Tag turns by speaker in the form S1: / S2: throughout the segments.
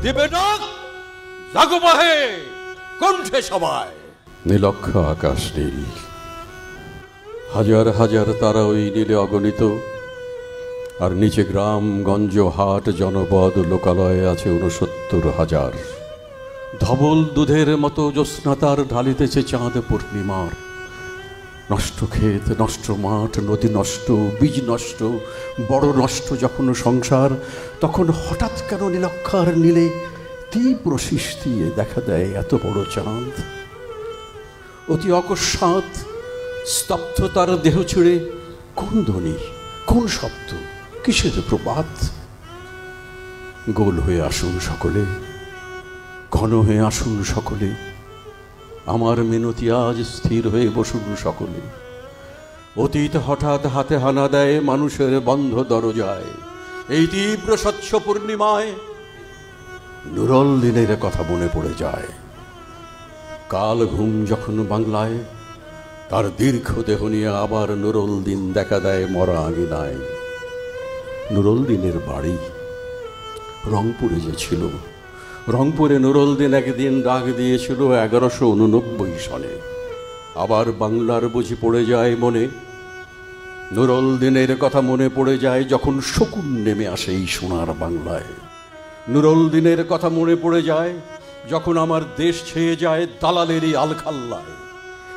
S1: দিবে ডাক, জাগো বাহে কণ্ঠে সবাই।
S2: নীলক্ষ আকাশ নীল, হাজার হাজার তারা ওই নীলে অগণিত। আর নিচে গ্রাম গঞ্জ হাট জনপদ লোকালয়ে আছে ৬৯,০০০। ধবল দুধের মতো জ্যোৎস্না তার ঢালিতেছে চাঁদ পূর্ণিমার। নষ্ট ক্ষেত, নষ্ট মাঠ, নদী নষ্ট, বীজ নষ্ট, বড় নষ্ট যখন সংসার, তখন হঠাৎ কেন নীলক্ষার নীলে তীব্র শীষ দিয়ে দেখা দেয় এত বড় চাঁদ। অতি অকস্মাৎ স্তব্ধ তার দেহ ছেড়ে কোন ধ্বনি, কোন শব্দ, কিসের প্রপাত? গোল হয়ে আসুন সকলে, ঘন হয়ে আসুন সকলে, আমার মিনতি আজ স্থির হয়ে বসুন সকলে। অতীত হঠাৎ হাতে হানা দেয় মানুষের বন্ধ দরজায়। এই তীব্র স্বচ্ছ পূর্ণিমায় নুরল দিনের কথা মনে পড়ে যায়। কাল ঘুম যখন বাংলায়, তার দীর্ঘ দেহ নিয়ে আবার নুরল দিন দেখা দেয় মরা আঙিনায়। নুরল দিনের বাড়ি রংপুরে যে ছিল, রংপুরে নুরল দিন একদিন ডাক দিয়েছিল ১১৮৯ সালে। আবার বাংলার বুঝি পড়ে যায় মনে, নুরল দিনের কথা মনে পড়ে যায় যখন শকুন নেমে আসে এই সোনার বাংলায়। নুরল দিনের কথা মনে পড়ে যায় যখন আমার দেশ ছেয়ে যায় দালালেরই আলখাল্লায়।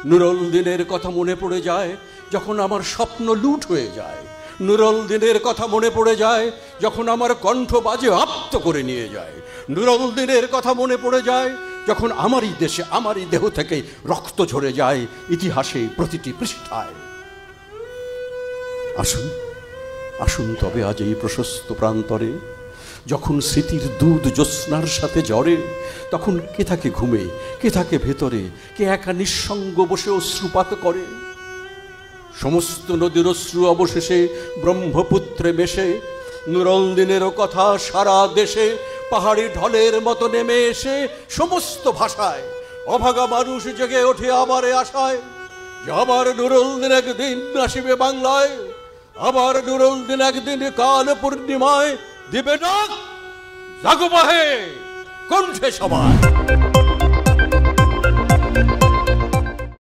S2: নুরল দিনের কথা মনে পড়ে যায় যখন আমার স্বপ্ন লুট হয়ে যায়। নুরল দিনের কথা মনে পড়ে যায় যখন আমার কণ্ঠ বাজে আপ্ত করে নিয়ে যায়। নুরল দিনের কথা মনে পড়ে যায় যখন আমারই দেশে, আমারই দেহ থেকে রক্ত ঝরে যায় ইতিহাসে প্রতিটি পৃষ্ঠায়। আসুন আসুন তবে আজ এই প্রশস্ত প্রান্তরে, যখন স্মৃতির দুধ জ্যোৎস্নার সাথে জ্বরে, তখন কে থাকে ঘুমে, কে থাকে ভেতরে, কে একা নিঃসঙ্গ বসে অশ্রুপাত করে। সমস্ত নদীর অশ্রু অবশেষে ব্রহ্মপুত্রে মেশে, নুরল দিনেরও কথা সারা দেশে পাহাড়ি ঢলের মতো নেমে এসে সমস্ত ভাষায় অভাগা মানুষ জেগে ওঠে আবার আশায় যে আবার নুরল দিন একদিন আসিবে বাংলায়। আবার নুরল দিন একদিন কাল পূর্ণিমায় দিবে ডাক, জাগো বাহে কণ্ঠে সবাই।